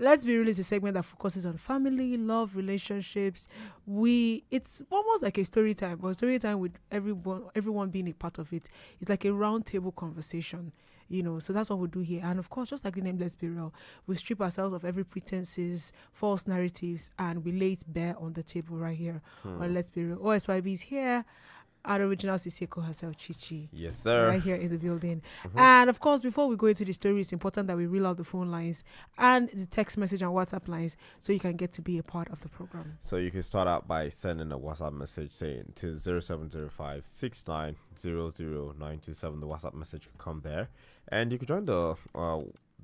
Let's Be Real is a segment that focuses on family, love, relationships. It's almost like a story time, but story time with everyone being a part of it. It's like a round table conversation, so that's what we do here. And of course, just like the name Let's Be Real, we strip ourselves of every pretenses, false narratives, and we lay it bare on the table right here on Let's Be Real. OSYB is here. Our original Siseko herself, Chichi. Yes, sir. Right here in the building. And of course, before we go into the story, it's important that we reel out the phone lines and the text message and WhatsApp lines so you can get to be a part of the program. So you can start out by sending a WhatsApp message saying to 0705 6900927. The WhatsApp message could come there. And you could join the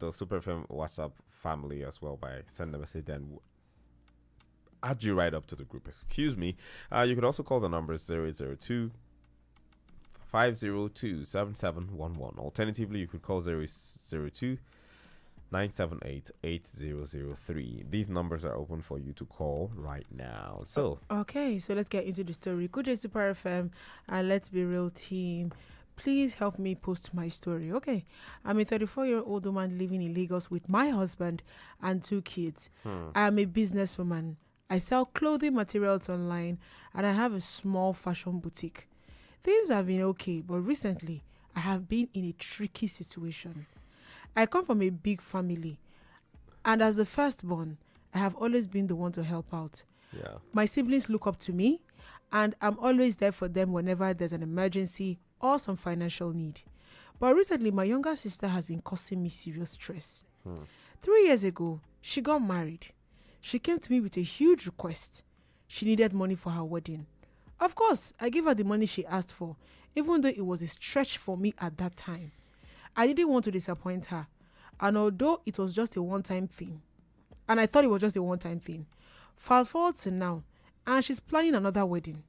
Super FM WhatsApp family as well by sending a message, then add you right up to the group. Excuse me. You could also call the number 0802 502 7711. Alternatively, you could call 002 978 8003. These numbers are open for you to call right now. So okay, so let's get into the story. Good day, Super FM and Let's Be Real team. Please help me post my story. Okay, I'm a 34-year-old woman living in Lagos with my husband and 2 kids. I'm a businesswoman. I sell clothing materials online and I have a small fashion boutique. Things have been okay, but recently I have been in a tricky situation. I come from a big family, and as the firstborn, I have always been the one to help out. yeah. My siblings look up to me, and I'm always there for them whenever there's an emergency or some financial need. But recently, my younger sister has been causing me serious stress. 3 years ago, she got married. She came to me with a huge request. She needed money for her wedding. Of course, I gave her the money she asked for, even though it was a stretch for me at that time. I didn't want to disappoint her, and although it was just a one-time thing, and I thought it was just a one-time thing, fast forward to now, and she's planning another wedding.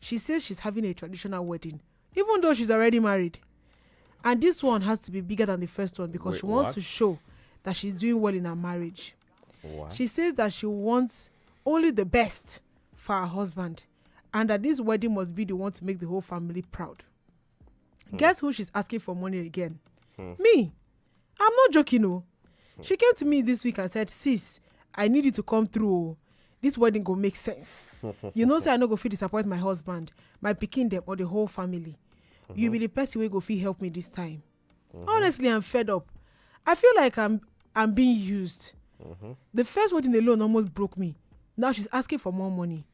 She says she's having a traditional wedding, even though she's already married. And this one has to be bigger than the first one because she wants to show that she's doing well in her marriage. What? She says that she wants only the best for her husband and that this wedding must be the one to make the whole family proud. Guess who she's asking for money again? Me. I'm not joking, no. She came to me this week and said, sis, I need you to come through. Oh. This wedding go make sense. Say I no go feel disappoint my husband, my pikin them or the whole family. You be the person who go feel help me this time. Honestly, I'm fed up. I feel like I'm being used. The first wedding alone almost broke me. Now she's asking for more money.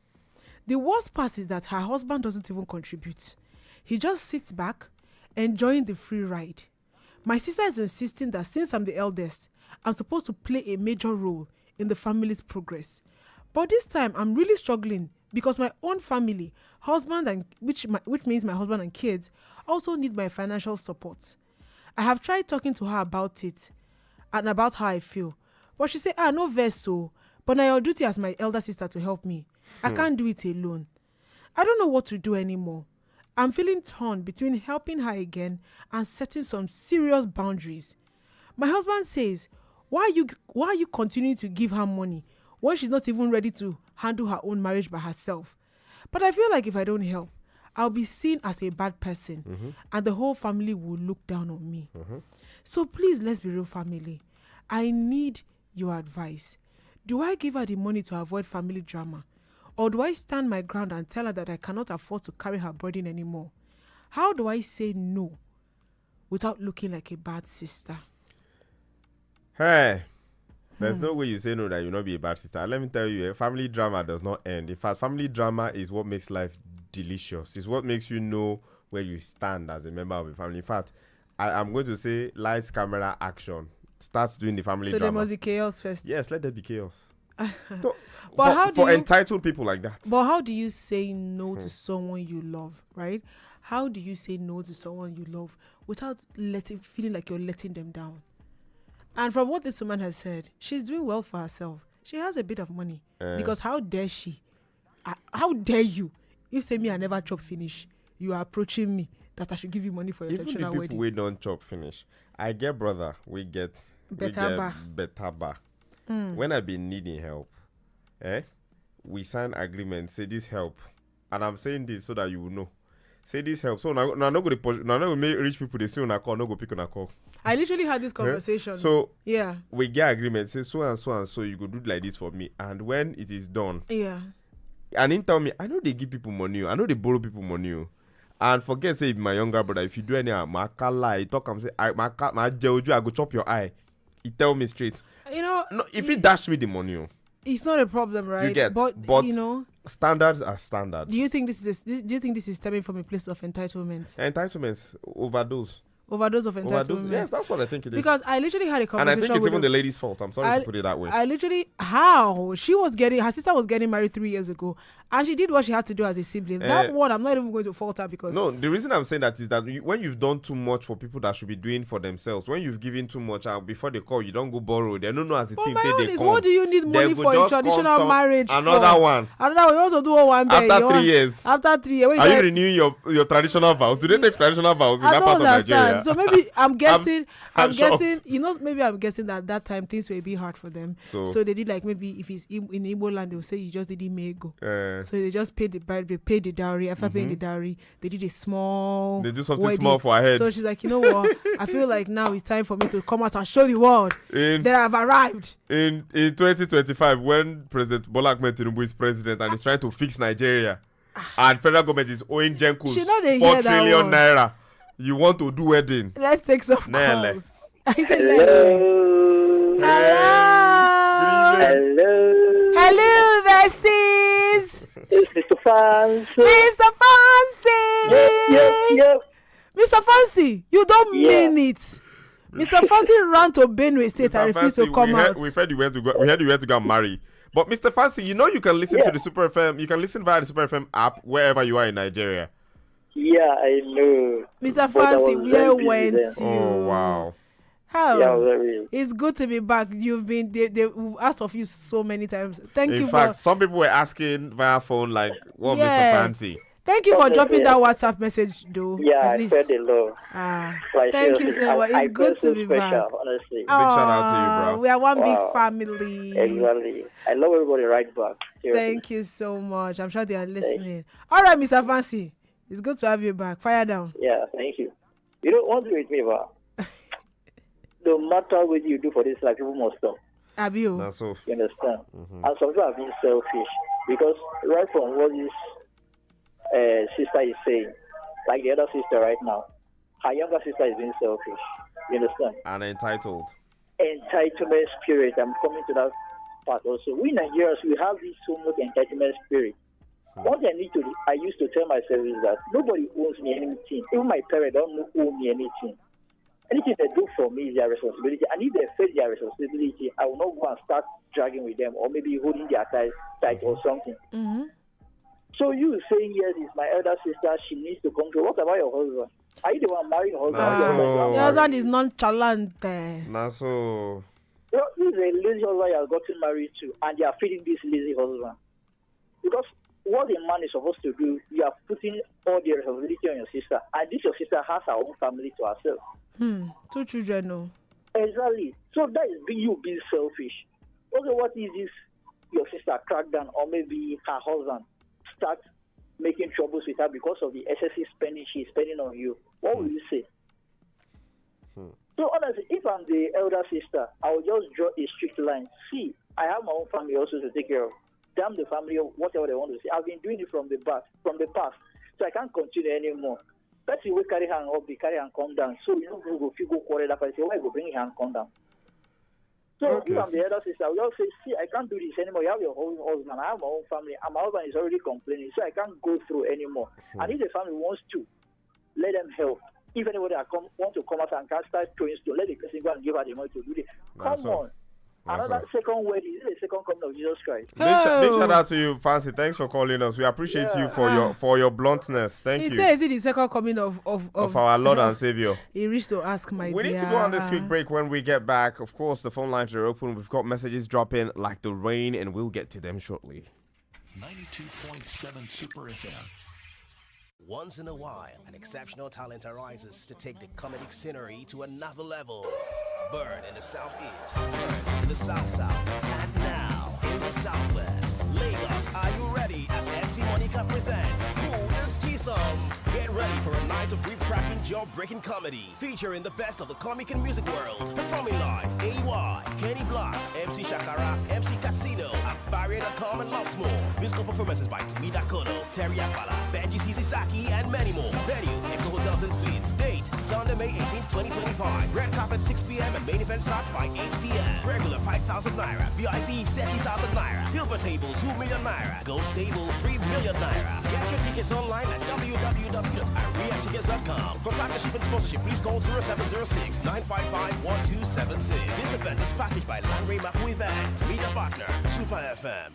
The worst part is that her husband doesn't even contribute. He just sits back, enjoying the free ride. My sister is insisting that since I'm the eldest, I'm supposed to play a major role in the family's progress. But this time, I'm really struggling because my own family, which means my husband and kids, also need my financial support. I have tried talking to her about it and about how I feel. But she said, no verse so. But now your duty as my elder sister to help me. I can't do it alone. I don't know what to do anymore. I'm feeling torn between helping her again and setting some serious boundaries. My husband says, why are you continuing to give her money when she's not even ready to handle her own marriage by herself? But I feel like if I don't help, I'll be seen as a bad person and the whole family will look down on me. So please, let's be real, family. I need your advice. Do I give her the money to avoid family drama? Or do I stand my ground and tell her that I cannot afford to carry her burden anymore? How do I say no without looking like a bad sister? Hey, there's no way you say no that you'll not be a bad sister. Let me tell you, family drama does not end. In fact, family drama is what makes life delicious. It's what makes you know where you stand as a member of a family. In fact, I'm going to say lights, camera, action. Start doing the family drama. So there must be chaos first. Yes, let there be chaos. But for entitled people like that. But how do you say no to someone you love, right? How do you say no to someone you love without feeling like you're letting them down? And from what this woman has said, she's doing well for herself. She has a bit of money. Because how dare she? How dare you? If say me I never chop finish, you are approaching me that I should give you money for your traditional wedding. Even the people we don't chop finish. I get brother, we get better bar. When I been needing help, we sign agreement, say this help. And I'm saying this so that you will know. Say this helps. So now not go to now not make rich people they say on a call, no go pick on a call. I literally had this conversation. So yeah, we get agreement. Say so and so and so you go do like this for me, and when it is done, yeah. And then tell me, I know they give people money. I know they borrow people money. And forget say my younger brother, if you do any my lie, talk and say my Jojo, I go chop your eye. He tell me straight. You know, no, if he dash me the money, it's not a problem, right? You get, but you know, standards are standards. Do you think this is stemming from a place of entitlement? Entitlements, overdose of entitlement. Yes, that's what I think it is. Because I literally had a conversation. And I think it's even the lady's fault. I'm sorry to put it that way. I literally, how her sister was getting married 3 years ago, and she did what she had to do as a sibling. That one, I'm not even going to fault her because. No, the reason I'm saying that is that when you've done too much for people that should be doing for themselves, when you've given too much out before they call, you don't go borrow. They don't know as a thing. They come. What do you need money for a traditional marriage? Another one. You also do one after 3 years. After 3 years, are you renewing your traditional vows? Do they take traditional vows in that part of Nigeria? So maybe I'm guessing. I'm shocked. guessing. You know, maybe I'm guessing that time things were a bit hard for them. So they did like maybe if it's in Igbo land, they will say you just did go. So they just paid the bride, they paid the dowry. After paying the dowry, they did a small. They do something wedding. small for her head. So she's like, you know what? I feel like now it's time for me to come out and show the world that I've arrived. In 2025, when President Bola Ahmed Tinubu is president and he's trying to fix Nigeria, and federal government is owing Jenkos 4 trillion naira. You want to do wedding? Let's take some calls. Hello. Hello, besties. It's Mr. Fancy. Mr. Fancy. Yep. Mr. Fancy, you don't mean it. Mr. Fancy ran to Benue State and refused to come out. We heard you went to go and marry. But Mr. Fancy, you know you can listen to the Super FM. You can listen via the Super FM app wherever you are in Nigeria. Yeah, I know. Mr. Fancy, where went you? Oh, wow. How? Yeah, it's good to be back. You've been they've asked of you so many times. Thank you. In fact, some people were asking via phone like, "What, Mr. Fancy?" Thank you for dropping that WhatsApp message, though. Yeah, I felt the love. Thank you so much. It's good to be back. Honestly. Big shout out to you, bro. We are one big family. Exactly. I love everybody right back. Seriously. Thank you so much. I'm sure they are listening. All right, Mr. Fancy. It's good to have you back. Fire down. Yeah, thank you. You don't want to with me, but no matter what you do for this life, people must stop. Abio. That's so. You understand? And some people have been selfish because right from what this sister is saying, like the other sister right now, her younger sister is being selfish. You understand? And entitled. Entitlement spirit. I'm coming to that part also. We Nigerians, we have this so much entitlement spirit. What I used to tell myself is that nobody owes me anything. Even my parents don't owe me anything. Anything they do for me is their responsibility. And if they face their responsibility, I will not go and start dragging with them or maybe holding their tight or something. Mm-hmm. So you saying, yes, it's my elder sister, she needs to come to. What about your husband? Are you the one marrying your husband? Your husband is nonchalant. So. You know, this is a lazy husband you have gotten married to, and they are feeding this lazy husband. Because what a man is supposed to do, you are putting all the responsibility on your sister. And this your sister has her own family to herself. 2 children, no. Exactly. So that is you being selfish. Also, what is this your sister crack down, or maybe her husband start making troubles with her because of the excessive spending she's spending on you? What will you say? So honestly, if I'm the elder sister, I will just draw a strict line. See, I have my own family also to take care of. Damn the family or whatever they want to say. I've been doing it from the past, so I can't continue anymore. Let's see, we carry her up, we carry her and come down. So you know, we go feel go quarrel up and say, why go bring her and come down? So if I'm the elder sister, I will just say, see, I can't do this anymore. You have your own husband, I have my own family, and my husband is already complaining, so I can't go through anymore. And if the family wants to, let them help. If anybody want to come out and can't start throwing stone, let the person go and give her the money to do it. Come on. Another second wedding. This is the second coming of Jesus Christ. Big shout out to you, Fancy. Thanks for calling us. We appreciate you for your bluntness. Thank you. He says it is the second coming of our Lord and Savior. He reached to ask my We dear. need to go on this quick break. When we get back, of course, the phone lines are open. We've got messages dropping like the rain, and we'll get to them shortly. 92.7 Super FM. Once in a while, an exceptional talent arises to take the comedic scenery to another level. Bird in the southeast, Bird in the south, and now in the southwest. Lagos, are you ready? As MC Monica presents Who is Chisom? Get ready for a night of rip-cracking, jaw-breaking comedy featuring the best of the comic and music world. Performing live, AY, Kenny Block, MC Shakara, MC Casino, Barrier.com, and lots more. Musical performances by Timmy Dakono, Terry Apala, Benji Sisaki, and many more. Venue, Echo Hotels and Suites. Date, Sunday, May 18th, 2025. Red carpet 6 p.m. and main event starts by 8 p.m. Regular 5,000 Naira. VIP 30,000 Naira. Silver table 2 million Naira. Gold table 3 million Naira. Get your tickets online at www.ariatickets.com. For partnership and sponsorship, please call 0706-955-1276. This event is packaged by Landry Maku Events. Media partner, Super FM.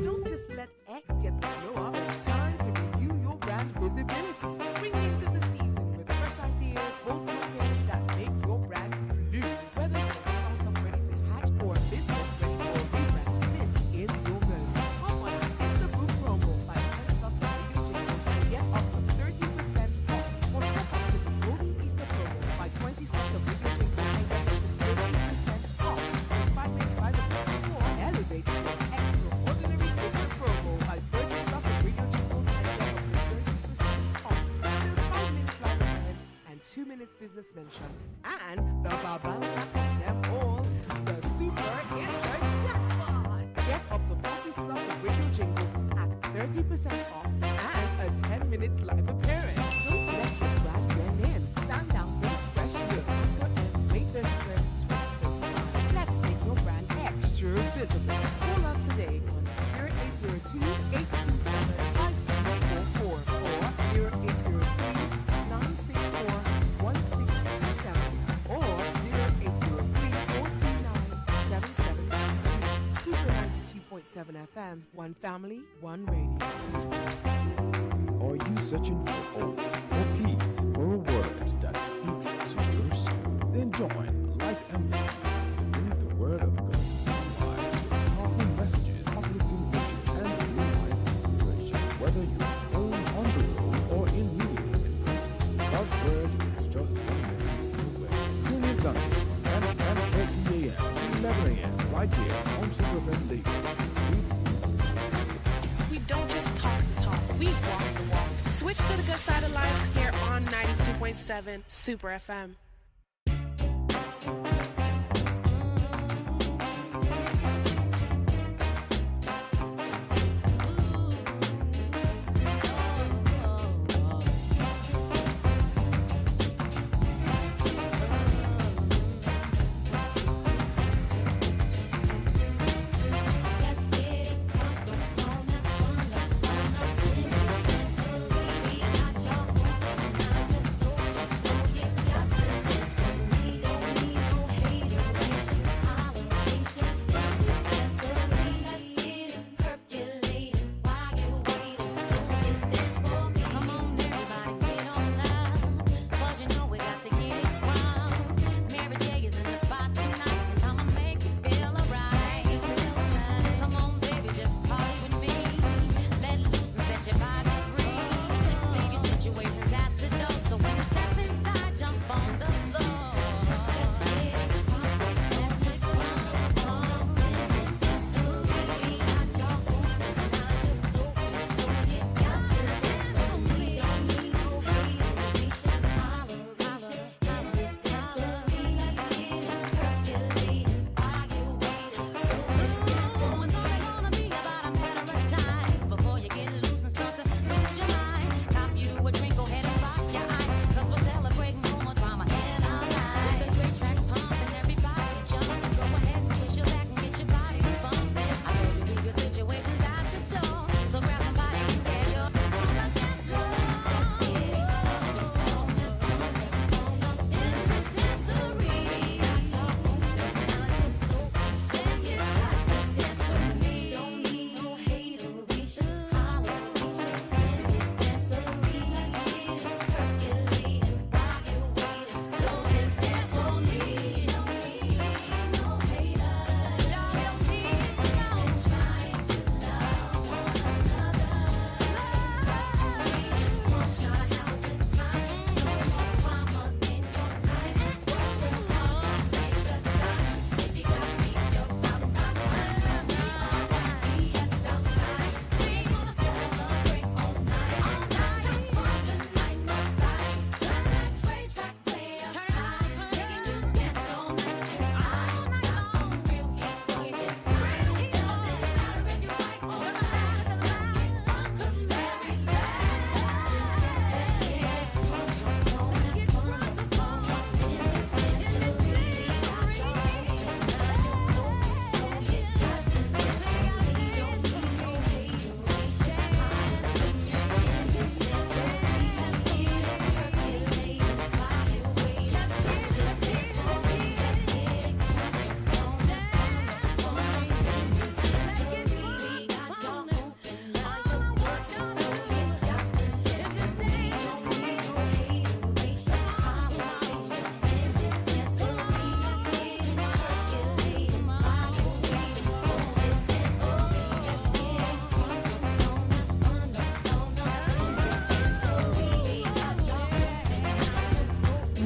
Don't just let X get the glow up. It's time to renew your brand visibility. Spring into the season with fresh ideas, bold campaigns that make your brand blue. Whether you're a startup ready to hatch or a business ready for a rebrand, this is your moment. Hop on It's the Boom promo by 10 slots of video jingles and get up to 30% off. Or step up to the Golden Easter promo by 20 slots of video jingles and get up to 30% off. And 5 minutes live appearance or elevate to an extraordinary Easter promo by 30 slots of video jingles and get up to 30% off. The 5 minutes live appearance and 2 minutes business mention. And the Babala of them all, the Super Easter Jackpot. Get up to 40 slots of radio jingles at 30% off and a 10 minutes live appearance. Don't let your brand blend in. Stand out with a fresh look. What ends May 31st, 2025. Let's make your brand extra visible. Call us today on 0802-827-5244 or 0803-964-1637 or 0803-429-7722. Super 92.7 FM. One family, one radio. Are you searching for hope or peace, for a word that speaks to your soul? Then join Light Embassy to bring the word of God to life with powerful messages, uplifting worship, and real life inspiration. Whether you're at home, on the road, or in need of encouragement, God's word is just one message away. Tune in Sunday from 10:30 a.m. to 11 a.m. right here on Super FM Lagos. We don't just talk the talk, we walk the walk. Switch to the good side of life here on 92.7 Super FM. Just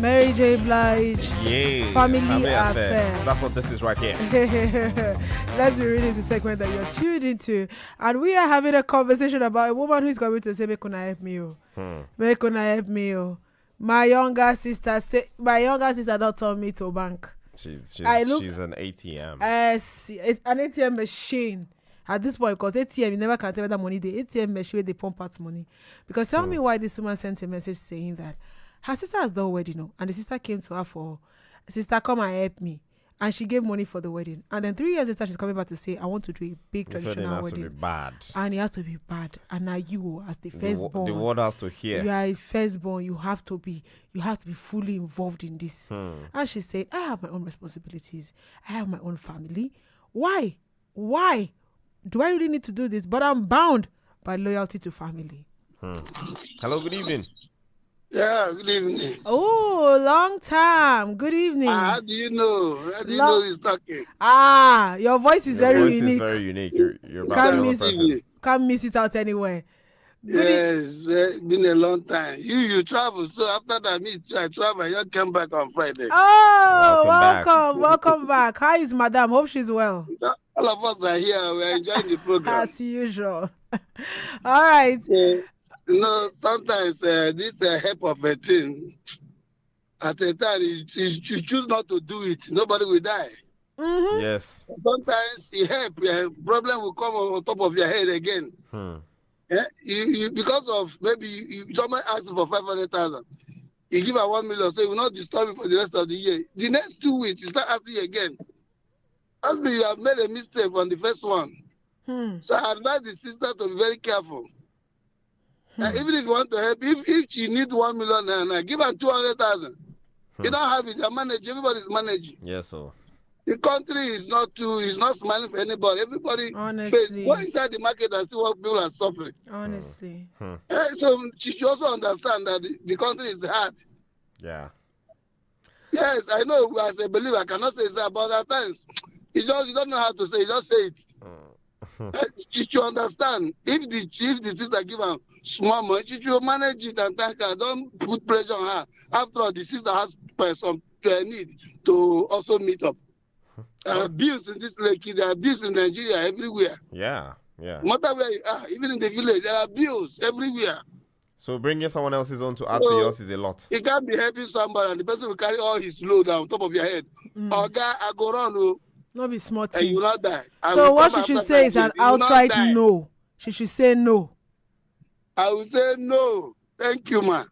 Mary J. Blige. Yeah. Family Affair. That's what this is right here. Let's be reading the segment that you're tuned into. And we are having a conversation about a woman who is going to say, make una help me. Make una help me. My younger sister don't tell me to bank. She's an ATM. It's an ATM machine. At this point, because ATM, you never can tell whether money the ATM machine where they pump out money. Because tell me why this woman sent a message saying that her sister has done wedding, and the sister came to her for, sister, come and help me. And she gave money for the wedding. And then 3 years later, she's coming back to say, I want to do a big traditional wedding. It has to be bad. And it has to be bad. And now you, as the firstborn, the world has to hear. You are a firstborn. You have to be fully involved in this. And she said, I have my own responsibilities. I have my own family. Why do I really need to do this? But I'm bound by loyalty to family. Hello, good evening. Yeah, good evening. Oh, long time. Good evening. How do you know? How do you know he's talking? Your voice is very unique. Is very unique. You're Can't miss it out anywhere. Yes, it's been a long time. You travel, so after that, I travel. You came back on Friday. Oh, welcome back. How is Madam? Hope she's well. All of us are here. We're enjoying the program. As usual. All right. Sometimes this help of a thing, at a time, you choose not to do it. Nobody will die. Mm-hmm. Yes. Sometimes you help, problem will come on top of your head again. Yeah? You because of maybe someone asks for 500,000. You give her 1 million, so you will not disturb it for the rest of the year. The next 2 weeks, you start asking again. Ask me, you have made a mistake on the first one. So I advise the sister to be very careful. Even if you want to help, if she needs 1 million naira, give her 200,000. You don't have it, you manage. Everybody's managing. Yes, sir. The country is not smiling for anybody. Everybody honestly go inside the market and see what people are suffering. Honestly. So she should also understand that the country is hard. Yeah. Yes, I know as a believer I cannot say that, but at times you don't know how to say it, just say it. She should understand. If the sister give her small money, she should manage it and thank her. Don't put pressure on her. After all, the sister has some need to also meet up. There are abuse in this lake, there are abuse in Nigeria everywhere. Yeah. No matter where you are, even in the village, there are abuse everywhere. So bringing someone else's own to add to yours is a lot. You can't be helping somebody and the person will carry all his load on top of your head. Oga, I go run. Not be smart. And you will not die. So what she should say is an outright no. She should say no. I will say no. Thank you, man.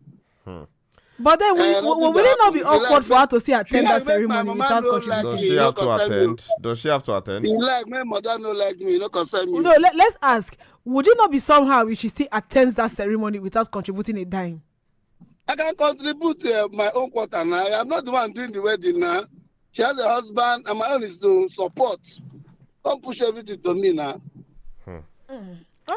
But then will it not be awkward for her to see attend that ceremony without contributing? Does she have to attend? Does she have to attend? You like my mother no like me, no concern me. No, let's ask. Would it not be somehow if she still attends that ceremony without contributing a dime? I can contribute my own quarter now. I'm not the one doing the wedding now. She has a husband, and my own is to support. Don't push everything to me now.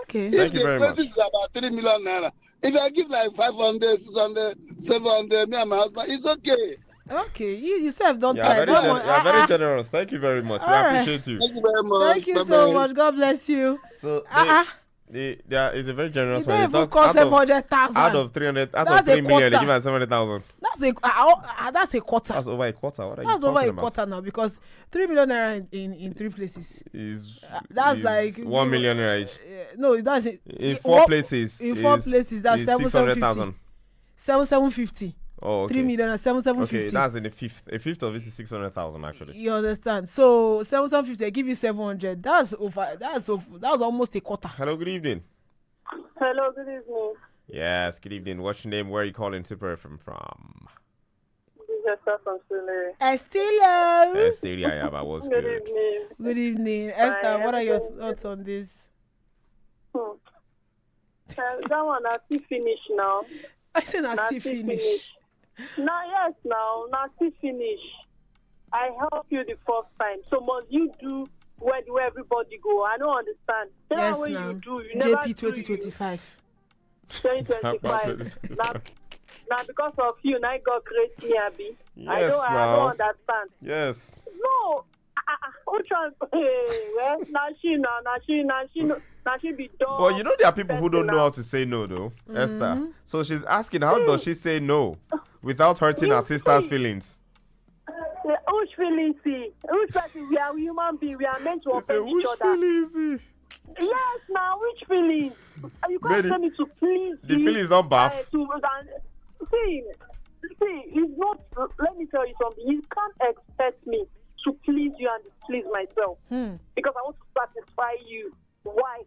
Okay. Thank you very much. If the is about 3 million naira, if I give like 500, 600, 700, me and my husband, it's okay. Okay, you yourself don't try. Very generous. Thank you very much. We appreciate you. Thank you very much. Thank you so much. God bless you. So there is a very generous one. They even cost 700,000. Out of 3 million, they give us 700,000. That's a quarter. That's over a quarter. What are that's you over talking a quarter now because 3 million naira in 3 places that's like 1 million naira each. No, that's in 4 places. In 4 places, that's 600,000. 750. Oh, okay. 3 million and 750. Okay, that's in the fifth. A fifth of this is 600,000 actually. You understand? So 750, they give you 700. That's almost a quarter. Hello, good evening. Hello, good evening. Yes, good evening. What's your name? Where are you calling Super FM from? This is Esther from Sule. Esther, Ayaba was good. Good evening. Good evening. Esther, what are your thoughts on this? That one has to finish now. I said I see finish. Now, yes, now see finish. I help you the first time. So must you do where everybody go? I don't understand. Yes, now. you never JP 2025. 2025. now because of you, now God create me, Abby. Yes, I don't understand. Yes. No. Now she be done. But you know there are people who don't know how to say no though, Esther. So she's asking, how does she say no? without hurting her sister's feelings. Which feelings? Which person? We are human beings. We are meant to offend each Which other. feelings? Yes, now which feelings? You can't tell me to please. The feelings don't bath. See, it's not. Let me tell you something. You can't expect me to please you and please myself because I want to satisfy you. Why?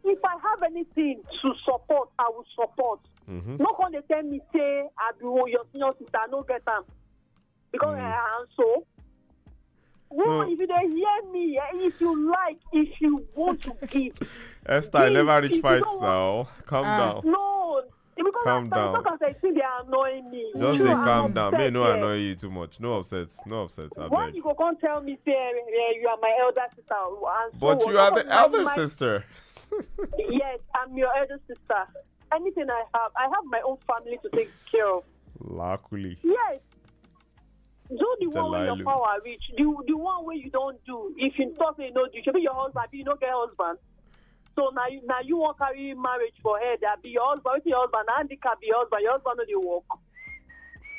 If I have anything to support, I will support. Not when they tell me say I do your senior sister, no get them because I am so. Well, if you don't hear me, if you like, if you want to give. Esther, I never reach fights now. Calm down. No, because calm down. Because I think they are annoying me. Just calm down. May no annoy you too much. No upsets. No upsets. Why you go come tell me say you are my elder sister? But you are the elder sister. Yes, I'm your elder sister. Anything I have my own family to take care of. Luckily. Yes. Do the one where your power reach. The one where you don't do. If you talk say you don't do, you should be your husband. You don't get husband. So now you won't carry marriage for her. That be your husband. With your husband, handicap be your husband. Your husband no dey work.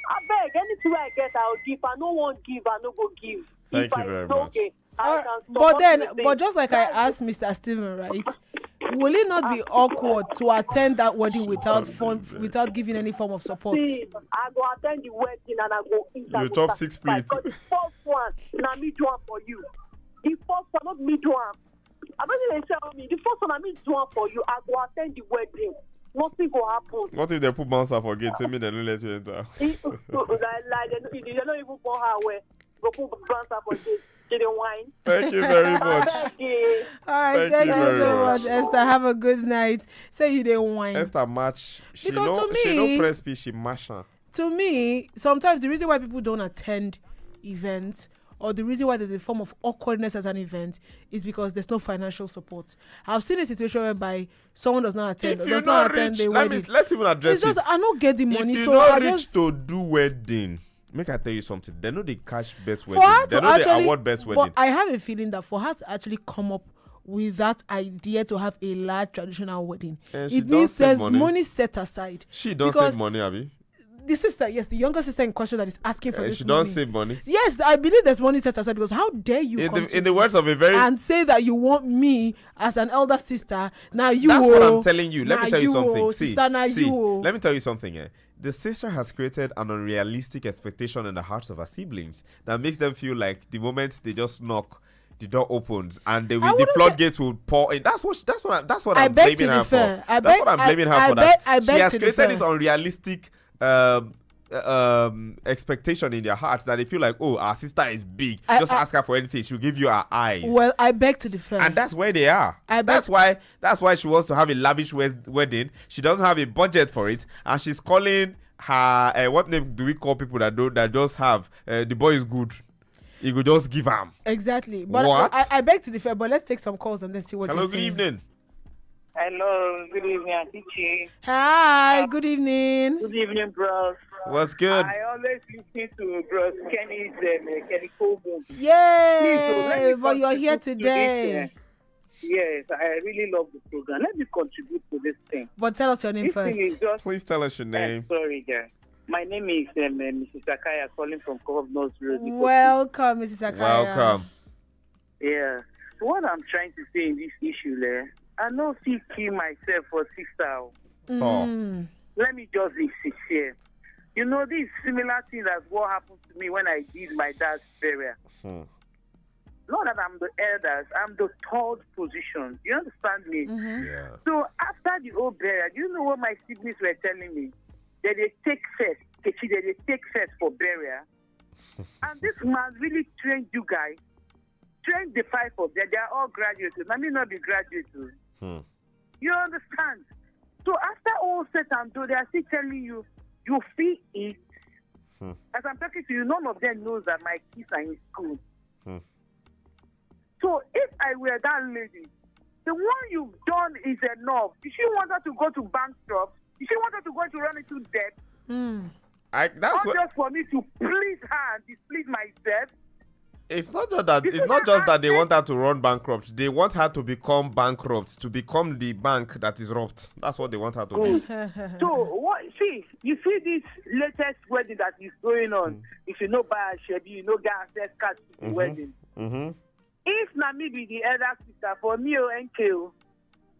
I beg anything I get, I'll give. I no want give. I no go give. Thank you very much. Okay. But just like I asked Mr. Steven, right? Will it not be awkward to attend that wedding without giving any form of support? See, I go attend the wedding and I go eat. You chop 6 plates. Because the first one, now me do one for you. The first one, not me do one. I don't think they tell me. The first one, I me do one for you. I go attend the wedding. Nothing will happen. What if they put bouncer for gate? Tell me they don't let you enter. They don't even go her way. Go put bouncer for gate. Wine. Thank you very much. All right, thank you so much, Esther. Have a good night. Say you didn't wine. Esther match. She to no press P, she mash her. To me, sometimes the reason why people don't attend events or the reason why there's a form of awkwardness at an event is because there's no financial support. I've seen a situation whereby someone does not attend or does not attend the wedding. Let's even address it. It's just I don't get the money. If you so not I reach just to do wedding. Make I tell you something. They know they cash best wedding. They know they award best wedding. But I have a feeling that for her to actually come up with that idea to have a large traditional wedding, it means there's money set aside. She don't save money, Abby. The sister, yes, the younger sister in question that is asking for this she money. She don't save money. Yes, I believe there's money set aside because how dare you in the words of a very and say that you want me as an elder sister? Now you. That's what I'm telling you. Let me tell you something. Sister, let me tell you something. The sister has created an unrealistic expectation in the hearts of her siblings that makes them feel like the moment they just knock, the door opens and the floodgates will pour in. That's what I'm blaming her for. That's what I'm blaming her for. That she has created this unrealistic expectation in their hearts that they feel like, oh, our sister is big. Just ask her for anything, she'll give you her eyes. Well, I beg to differ. And that's where they are. That's why she wants to have a lavish wedding. She doesn't have a budget for it, and she's calling her what name do we call people that just have the boy is good. You could just give him. Exactly. But what? I beg to differ, but let's take some calls and then see what Hello, good evening. Hello, good evening, Auntie Chi. Hi, good evening. Good evening, bros. What's good? I always listen to bros Kenny Coleman. Yay! But you're here today. Yes, I really love the program. Let me contribute to this thing. But tell us your name first. Please tell us your name. Sorry, guys. My name is Mrs. Sakaya, calling from Governor's Road. Welcome, Mrs. Sakaya. Welcome. Yeah. So what I'm trying to say in this issue there, I know see kill myself for sister. Let me just be sincere. You know, this similar thing that's what happened to me when I did my dad's burial. Not that I'm the elders, I'm the third position. You understand me? Yeah. So after the old burial, you know what my siblings were telling me? That they take first, they take first for burial. And this man really trained you guys. Trained the 5 of them. They are all graduates. I may not be graduates. You understand? So after all said and done, they are still telling you, you feel it. As I'm talking to you, none of them knows that my kids are in school. So if I were that lady, the one you've done is enough. If she want her to go to bankrupt, if she want her to go to run into debt, That's not just for me to please her and displease myself. It's not just that. It's not just that they want her to run bankrupt. They want her to become bankrupt, to become the bank that is robbed. That's what they want her to do. So what? See, you see this latest wedding that is going on. If you know buy a Chevy, you know get access card to the wedding. If Nami be the elder sister for me or NKO,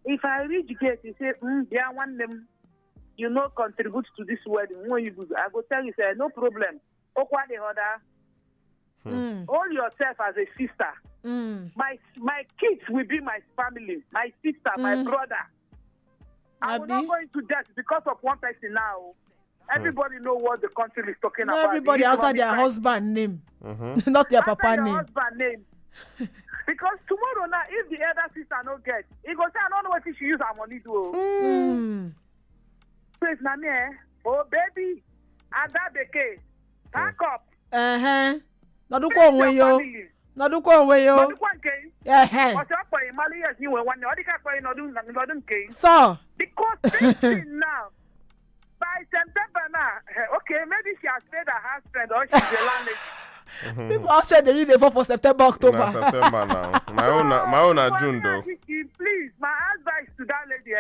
if I reach gate, you say, they want them, you know, contribute to this wedding. When you go, I go tell you, say, no problem. Okwa the other. Hold yourself as a sister. My kids will be my family, my sister, my brother. I will not go into debt because of one person now. Everybody know what the country is talking about. Everybody outside their husband name, not their papa name. Husband name. Because tomorrow now, if the elder sister no get, he go say, I don't know what she use her money do. So it's not me, oh baby, Adabeke, pack up. No do ko nwe yo. No do ko nwe yo. So because this thing now, by September now, okay, maybe she has paid her husband or she's a landlady. People outside they need the for September, October. September now. My own are June though. Please, my advice to that lady,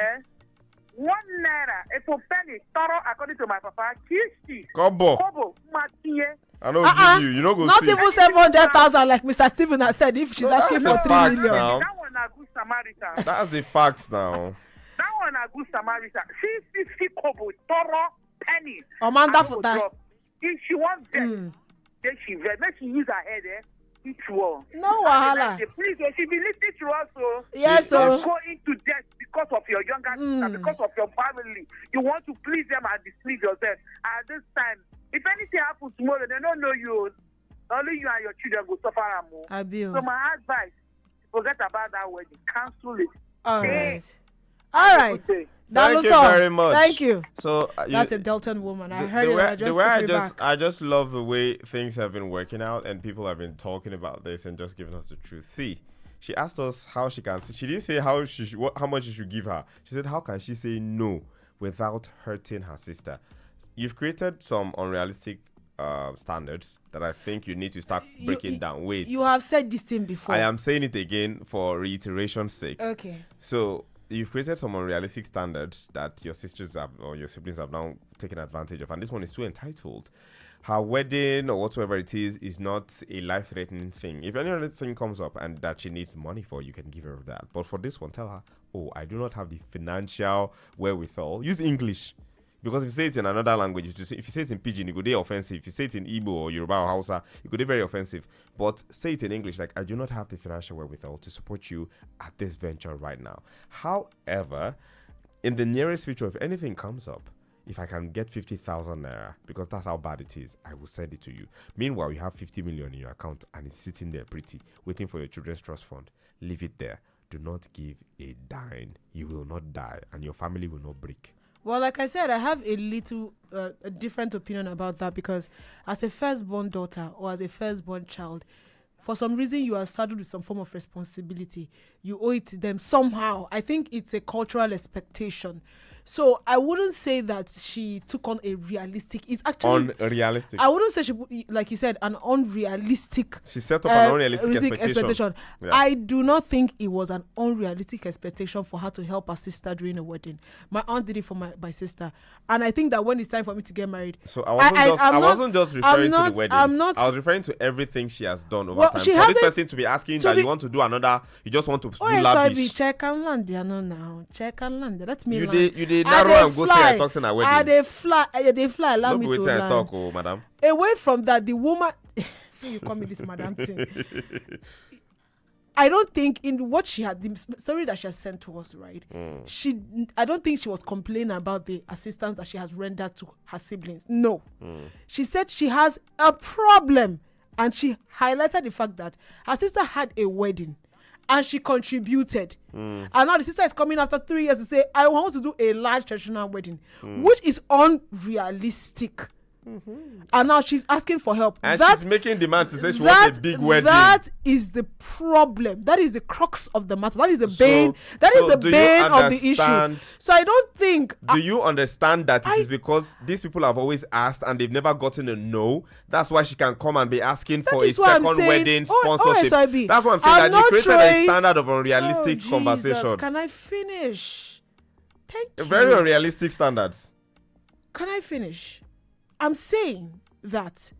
1 naira, a penny, thorough according to my papa, Kishi. Kobo, Matinye. I don't give you. You know go not see. Even 700,000 like Mr. Steven has said. If she's asking for 3 million, now. That one a good Samaritan. That's the facts now. That one a good Samaritan. She 50 kobo, thorough penny. Amanda for that. If she wants them. Then she use her head each one. No wahala. Please, she be listening to us. So yes, so go into debt because of your younger sister, because of your family. You want to please them and displease yourself. At this time, if anything happens tomorrow, they don't know you. Only you and your children will suffer more. So my advice, forget about that wedding. Cancel it. All right. Thank you very much. Thank you. So that's a Delton woman. I heard it. I just love the way things have been working out, and people have been talking about this and just giving us the truth. See, she asked us how she can. She didn't say how much she should give her. She said how can she say no without hurting her sister. You've created some unrealistic standards that I think you need to start breaking down. Wait, you have said this thing before. I am saying it again for reiteration's sake. Okay. So you've created some unrealistic standards that your sisters have or your siblings have now taken advantage of, and this one is too entitled. Her wedding or whatsoever it is not a life-threatening thing. If any other thing comes up and that she needs money for, you can give her that. But for this one, tell her, oh, I do not have the financial wherewithal. Use English. Because if you say it in another language, if you say it in Pidgin, it could be offensive. If you say it in Igbo or Yoruba or Hausa, it could be very offensive. But say it in English, like, I do not have the financial wherewithal to support you at this venture right now. However, in the nearest future, if anything comes up, if I can get 50,000 naira, because that's how bad it is, I will send it to you. Meanwhile, you have 50 million in your account and it's sitting there pretty, waiting for your children's trust fund. Leave it there. Do not give a dime. You will not die and your family will not break. Well, like I said, I have a little a different opinion about that, because as a firstborn daughter or as a firstborn child, for some reason you are saddled with some form of responsibility. You owe it to them somehow. I think it's a cultural expectation. So I wouldn't say that she took on a realistic. It's actually unrealistic. I wouldn't say she, like you said, an unrealistic. She set up an unrealistic expectation. Yeah. I do not think it was an unrealistic expectation for her to help her sister during a wedding. My aunt did it for my sister, and I think that when it's time for me to get married, so I wasn't just referring to the wedding. I was referring to everything she has done over time. For this person to be asking that you want to do another, you just want to do lavish. Check and land, now. Check and land. That's me. You narrow and go see I talk in a wedding. They fly. Allow me to land. I talk, oh, madam. Away from that, the woman. You call me this madam thing. I don't think in what she had, the story that she has sent to us, right? I don't think she was complaining about the assistance that she has rendered to her siblings. No. She said she has a problem, and she highlighted the fact that her sister had a wedding and she contributed. And now the sister is coming after 3 years to say, I want to do a large traditional wedding, which is unrealistic. And now she's asking for help. And she's making demands to say she wants a big wedding. That is the problem. That is the crux of the matter. That is the bane. That is the bane of the issue. So I don't think. Do you understand that it is because these people have always asked and they've never gotten a no? That's why she can come and be asking for a second wedding sponsorship. That's what I'm saying. That you created a standard of unrealistic conversations. Can I finish? Thank you. Very unrealistic standards. Can I finish? I'm saying that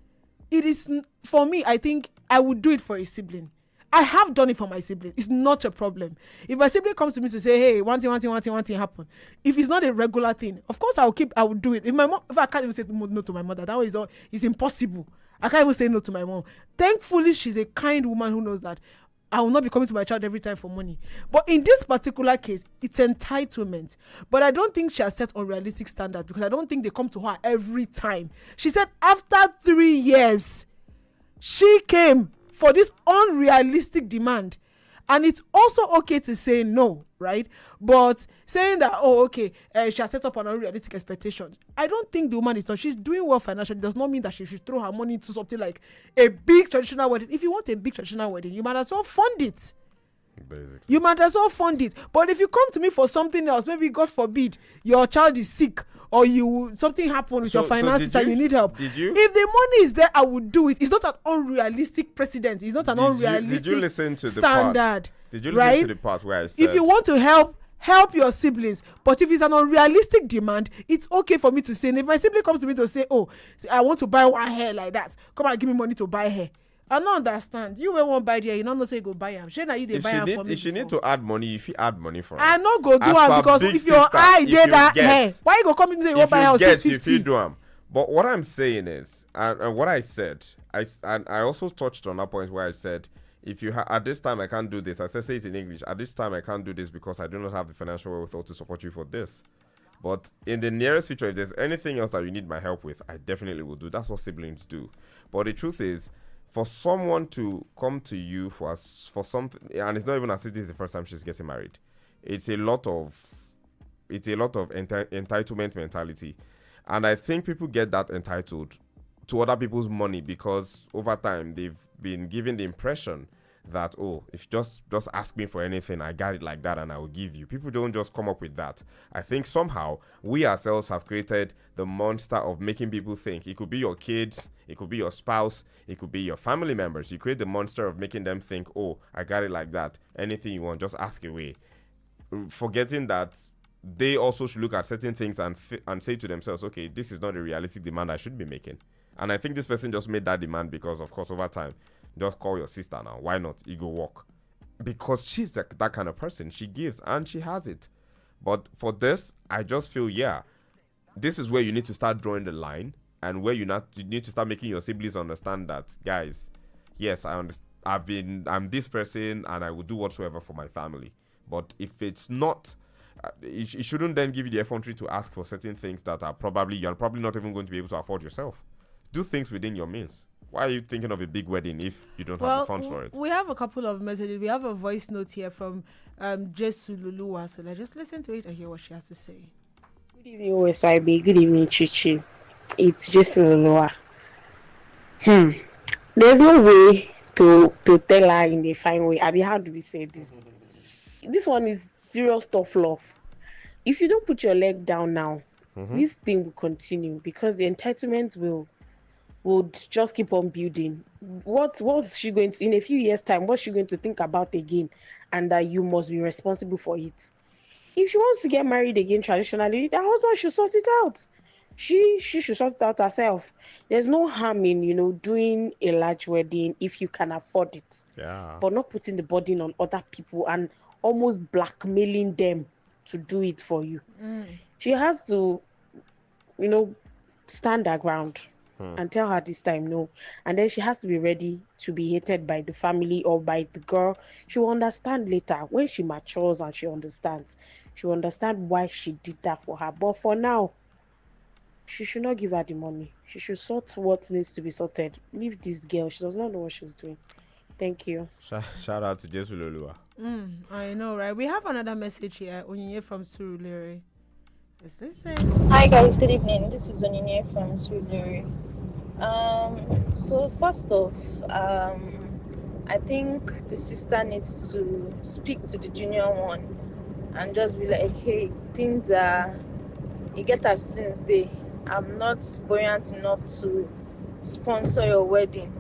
it is, for me, I think I would do it for a sibling. I have done it for my siblings. It's not a problem. If my sibling comes to me to say, hey, one thing happen. If it's not a regular thing, of course I will do it. If I can't even say no to my mother, that way it's impossible. I can't even say no to my mom. Thankfully, she's a kind woman who knows that I will not be coming to my child every time for money. But in this particular case, it's entitlement. But I don't think she has set unrealistic standards because I don't think they come to her every time. She said after 3 years, she came for this unrealistic demand. And it's also okay to say no, right? But saying that, she has set up an unrealistic expectation. I don't think the woman is done. She's doing well financially. It does not mean that she should throw her money into something like a big traditional wedding. If you want a big traditional wedding, you might as well fund it. Basically. You might as well fund it. But if you come to me for something else, maybe God forbid, your child is sick or something happened with your finances and you need help. Did you? If the money is there, I would do it. It's not an unrealistic precedent. It's not an unrealistic did you listen to standard. The part? Did you listen to the part where I said, if you want to help your siblings, but if it's an unrealistic demand, it's okay for me to say. And if my sibling comes to me to say, I want to buy one hair like that, come and give me money to buy hair. I don't understand. You will want buy there, you don't say go buy them. If she need to add money, if you add money for her. I no go do them because if your eye did that hair, why you go come and say you want buy house 650? If you do them. But what I'm saying is, and what I said, I also touched on that point where I said, if you at this time I can't do this, I say it in English. At this time I can't do this because I do not have the financial wherewithal to support you for this. But in the nearest future, if there's anything else that you need my help with, I definitely will do. That's what siblings do. But the truth is, for someone to come to you for something, and it's not even as if this is the first time she's getting married. It's a lot of entitlement mentality, and I think people get that entitled to other people's money because over time they've been given the impression that if just ask me for anything, I got it like that and I will give you. People don't just come up with that. I think somehow we ourselves have created the monster of making people think. It could be your kids, it could be your spouse, it could be your family members. You create the monster of making them think, I got it like that. Anything you want, just ask away. Forgetting that they also should look at certain things and say to themselves, okay, this is not a realistic demand I should be making. And I think this person just made that demand because, of course, over time, just call your sister now. Why not? Ego walk. Because she's that kind of person. She gives and she has it. But for this, I just feel, this is where you need to start drawing the line and where you need to start making your siblings understand that, guys, yes, I understand. I'm this person and I will do whatsoever for my family. But if it's not, it shouldn't then give you the effrontery to ask for certain things that you're probably not even going to be able to afford yourself. Do things within your means. Why are you thinking of a big wedding if you don't have the funds for it? We have a couple of messages. We have a voice note here from Jesu Luluwa. So let's just listen to it and hear what she has to say. Good evening, OSYB. Good evening, Chichi. It's Jesu Luluwa. There's no way to tell her in a fine way. How do we say this? This one is serious tough love. If you don't put your leg down now, this thing will continue because the entitlement would just keep on building. What's she going to, in a few years' time, what's she going to think about again? And that you must be responsible for it. If she wants to get married again traditionally, the husband should sort it out. She should sort it out herself. There's no harm in, doing a large wedding if you can afford it. Yeah. But not putting the burden on other people and almost blackmailing them to do it for you. She has to, stand her ground. And tell her this time no, and then she has to be ready to be hated by the family or by the girl. She will understand later when she matures and she understands. She will understand why she did that for her. But for now, she should not give her the money. She should sort what needs to be sorted. Leave this girl. She does not know what she's doing. Thank you. Shout out to Jesu Lolua. I know, right? We have another message here. Onyinye from Surulere. Let's listen. Hi guys, good evening. This is Onine from Sweden. So first off, I think the sister needs to speak to the junior one and just be like, hey, things are, you get as things they. I'm not buoyant enough to sponsor your wedding.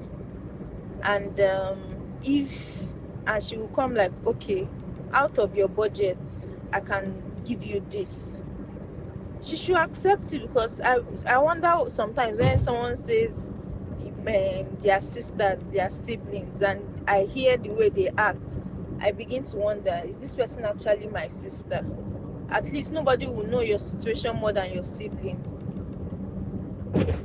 And and she will come like, okay, out of your budget, I can give you this. She should accept it, because I wonder sometimes when someone says their sisters, their siblings, and I hear the way they act, I begin to wonder, is this person actually my sister? At least nobody will know your situation more than your sibling.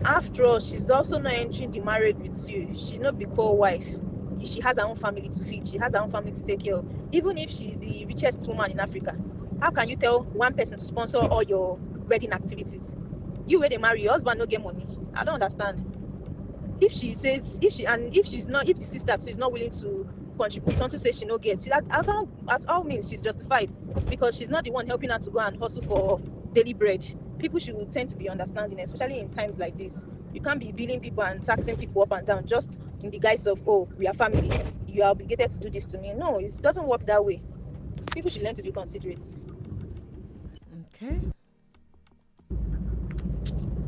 After all, she's also not entering the marriage with you. She not be co-wife. She has her own family to feed. She has her own family to take care of. Even if she's the richest woman in Africa, how can you tell one person to sponsor all your wedding activities? You where they marry, your husband no get money. I don't understand. If the sister too is not willing to contribute, want to say she no gets, at all means she's justified, because she's not the one helping her to go and hustle for daily bread. People should tend to be understanding, especially in times like this. You can't be billing people and taxing people up and down just in the guise of, oh, we are family, you are obligated to do this to me. No, it doesn't work that way. People should learn to be considerate. Okay.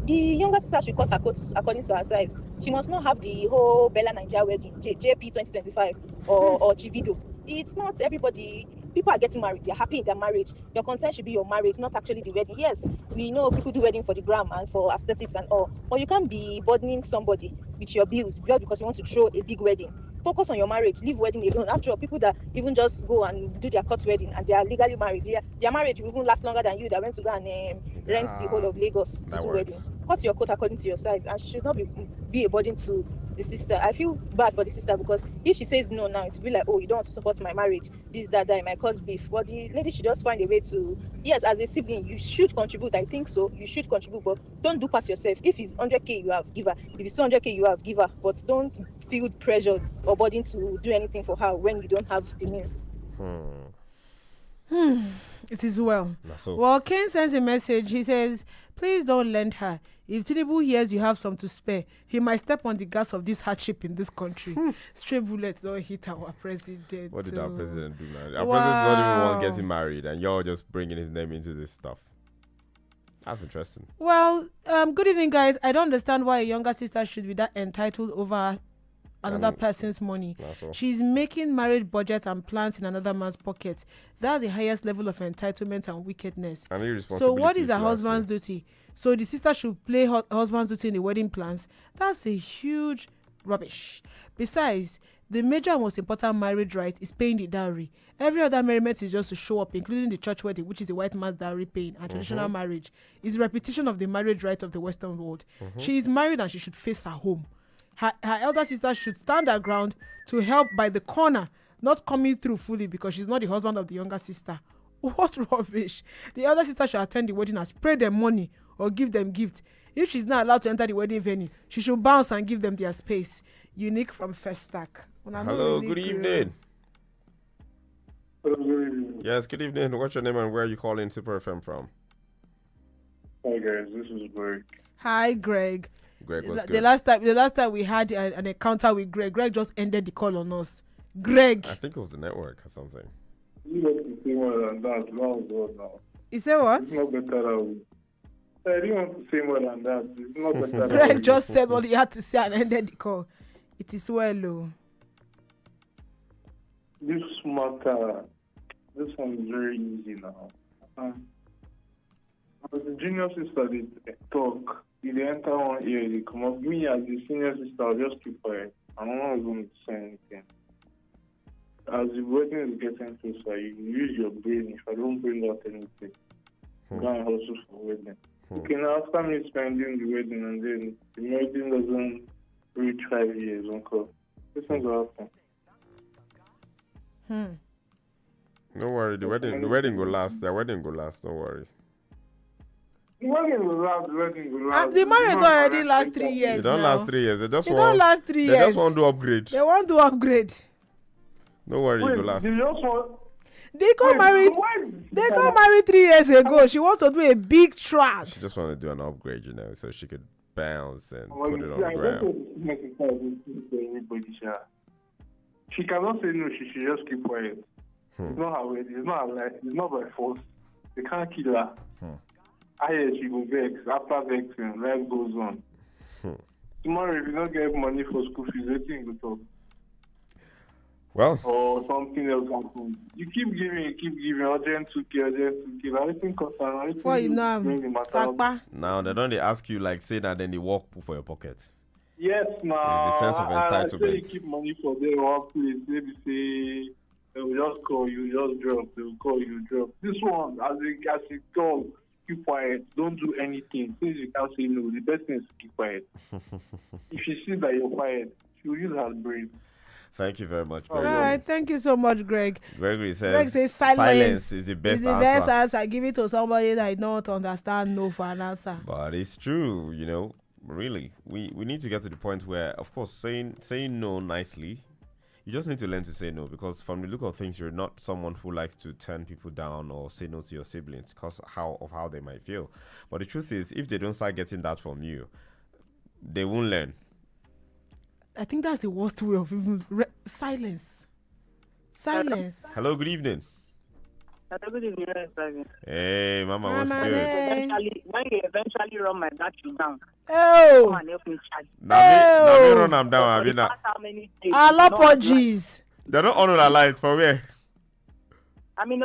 The younger sister should cut her coat according to her size. She must not have the whole Bella Nigeria wedding, JP 2025 or Chivido. It's not everybody. People are getting married. They're happy in their marriage. Your concern should be your marriage, not actually the wedding. Yes, we know people do wedding for the gram and for aesthetics and all. But you can't be burdening somebody with your bills just because you want to throw a big wedding. Focus on your marriage. Leave wedding alone. After all, people that even just go and do their court wedding and they are legally married, their marriage will even last longer than you that went to go and rent the whole of Lagos to do wedding. Cut your coat according to your size, and she should not be a burden to the sister. I feel bad for the sister, because if she says no now, it's be like, oh, you don't want to support my marriage, this, that, it might cause beef. But the lady should just find a way to, yes, as a sibling, you should contribute. I think so. You should contribute, but don't do past yourself. If it's 100K, you have, give her. If it's 200K, you have, give her. But don't feel pressured or burden to do anything for her when you don't have the means. It is well. So. Well, Ken sends a message. He says, please don't lend her. If Tinubu hears you have some to spare, he might step on the gas of this hardship in this country. Stray bullets don't hit our president. What did our president do now? Our president's not even one getting married, and you're just bringing his name into this stuff. That's interesting. Well, good evening, guys. I don't understand why a younger sister should be that entitled over another person's money. She's making marriage budget and plans in another man's pocket. That's the highest level of entitlement and wickedness. So what is her husband's duty? So the sister should play her husband's duty in the wedding plans? That's a huge rubbish. Besides, the major and most important marriage right is paying the dowry. Every other merriment is just to show up, including the church wedding, which is the white man's dowry paying, and traditional marriage is a repetition of the marriage right of the Western world. She is married and she should face her home. Her elder sister should stand her ground to help by the corner, not coming through fully because she's not the husband of the younger sister. What rubbish. The elder sister should attend the wedding and spray them money or give them gift. If she's not allowed to enter the wedding venue, she should bounce and give them their space. Unique from First Stack. Hello, good evening. Hello, good evening. Yes, good evening. What's your name and where are you calling Super FM from? Hi guys, this is Greg. Hi, Greg. Greg, what's good? The last time we had an encounter with Greg just ended the call on us. Greg. I think it was the network or something. You want to say more than that. Long ago now. You say what? It's not better that way. I didn't want to say more than that. It's not better that Greg just said what he had to say and ended the call. It is well, though. This matter, this one is very easy now. As the junior sister they talk, if they enter one ear, they come up. Me as the senior sister, I'll just keep quiet. I'm not going to say anything. As the wedding is getting closer, you use your brain. If I don't bring out anything, go and hustle for wedding. Okay, now after me spending the wedding and then the wedding doesn't reach 5 years, uncle. This one's will happen. No worry, the wedding will last. The wedding will last, don't worry. The wedding will last, the marriage already last 3 years. They don't last 3 years. They don't last 3 years. They just want to upgrade. They want to upgrade. No worry, it will last. They got married. They got married 3 years ago. She wants to do a big trash. She just want to do an upgrade, so she could bounce and Well, put you it see, on I the don't ground. think it's necessary to anybody, sha. She cannot say no. She should just keep quiet. It's not her way. It's not her life. It's not by force. They can't kill her. I hear she will vex. After vexing, life goes on. Tomorrow, if you don't get money for school fees, everything will talk. Well. Or something else happens. You keep giving, urgent 2K. Everything costs around. For you know, Sakpa. Now, they don't ask you, say that, then they walk for your pocket. Yes, now. It's the sense of I say you entitlement. keep money for them one place. Maybe say they will just call you, just drop. They will call you, drop. This one, as a dog, keep quiet. Don't do anything. Since you can't say no, the best thing is to keep quiet. If she sees that you're quiet, she will use her brain. Thank you very much, All Gregory. right, thank you so much, Greg. Gregory says, Greg says silence is the best It's the answer. best answer. Give it to somebody that don't understand no for an answer. But it's true, really. We need to get to the point where, of course, saying no nicely, you just need to learn to say no, because from the look of things, you're not someone who likes to turn people down or say no to your siblings because of how they might feel. But the truth is, if they don't start getting that from you, they won't learn. I think that's the worst way of even silence. Silence. Hello, good evening. Good evening, Hey, Mama, what's Mama, good? hey. When you eventually run my battery down, Oh. come and help me charge. Now me run them down. For the Abina. past how many days? Apologies. They're not on the lights for where? I mean,